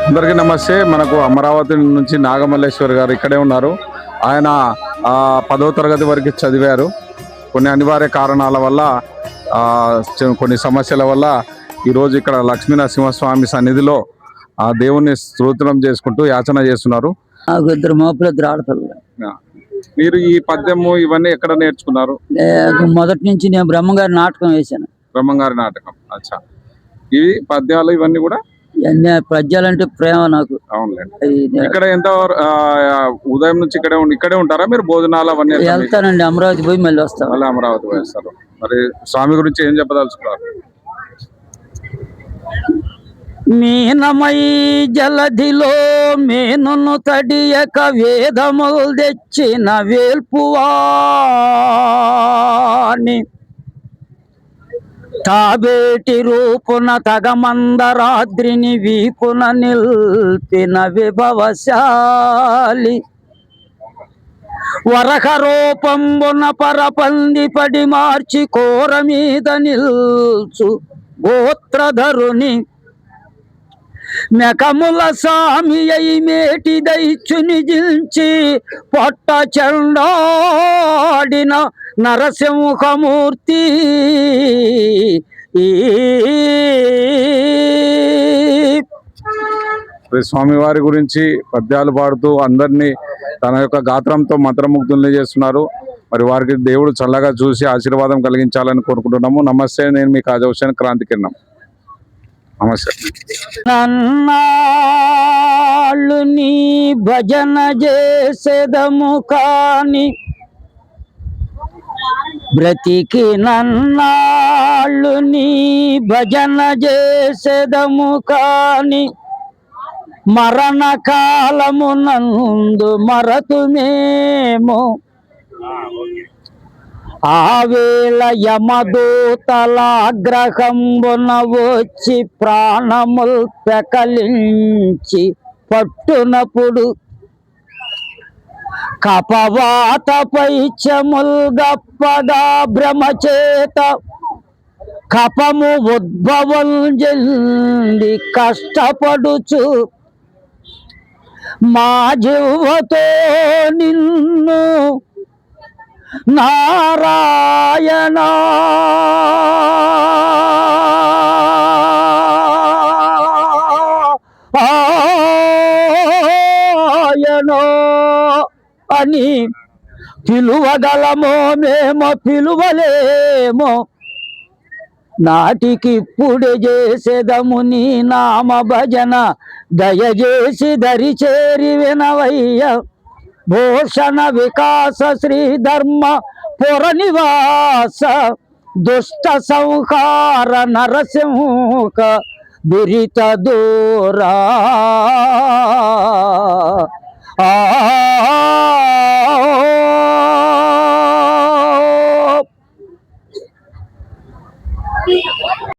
అందరికీ నమస్తే. మనకు అమరావతి నుంచి నాగమల్లేశ్వర్ గారు ఇక్కడే ఉన్నారు. ఆయన 10వ తరగతి వరకు చదివారు. కొన్ని అనివార్య కారణాల వల్ల కొన్ని సమస్యల వల్ల ఈరోజు ఇక్కడ లక్ష్మీ నరసింహస్వామి సన్నిధిలో ఆ దేవుణ్ణి స్తోత్రం చేసుకుంటూ యాచన చేస్తున్నారు. నాకు ఇద్దరు మోపులు, ఇద్దరు ఆడపిల్లలు. మీరు ఈ పద్యము ఇవన్నీ ఎక్కడ నేర్చుకున్నారు? మొదటి నుంచి నేను బ్రహ్మంగారి నాటకం వేశాను. బ్రహ్మంగారి నాటకం. అచ్చా. ఇవి పద్యాలు ఇవన్నీ కూడా పద్యాలంటే ప్రేమ నాకు. అవునులేండి. ఇక్కడ ఎంత ఉదయం నుంచి ఇక్కడే ఉంటారా మీరు? భోజనాలు అవన్నీ వెళ్తానండి, అమరావతి పోయి మళ్ళీ వస్తాను. మళ్ళీ అమరావతి పోయిస్తారు. మరి స్వామి గురించి ఏం చెప్పదలుచుకున్నారు? మీనమై జలధిలో మేనును తడియక వేదములు తెచ్చిన వేల్పువాని తాబేటి రూపున తగమందరాద్రిని వీపున నిల్పిన విభవశాలి వరక రూపంబున పరపంది పడి మార్చి కోర మీద నిల్చు గోత్రధరుని మెకముల సామి అయి మేటి దైచుని జిల్చి పొట్ట చండాడిన నరసింహమూర్తి స్వామివారి గురించి పద్యాలు పాడుతూ అందరినీ తన యొక్క గాత్రంతో మంత్రముగ్ధుల్ని చేస్తున్నారు. మరి వారికి దేవుడు చల్లగా చూసి ఆశీర్వాదం కలిగించాలని కోరుకుంటున్నాము. నమస్తే. నేను మీ కాజా హుస్సేన్, క్రాంతి కిరణం. నమస్తే. నన్నాళ్ళు నీ భజన చేసేదము కాని బ్రతికి నన్నాళ్ళు నీ భజన చేసేదము కాని మరణ కాలమునందు మరతుమేమో ఆవేళ యమదూతలాగ్రహంబున వచ్చి ప్రాణముల్ పెకలించి పట్టునప్పుడు కపవాత పైచముల్ గప్పగా భ్రమచేత కపము ఉద్భవం చెంది కష్టపడుచు మా జీవతో నిన్ను నారాయణ ఆయనో అని పిలువగలమో మేము పిలువలేమో నాటికిప్పుడు చేసేదము నీ నామ భజన దయచేసి దరిచేరి వినవయ్య భూషణ వికాస శ్రీ ధర్మ పుర నివాస దుష్ట సంహార నరసింహ దురిత దూరా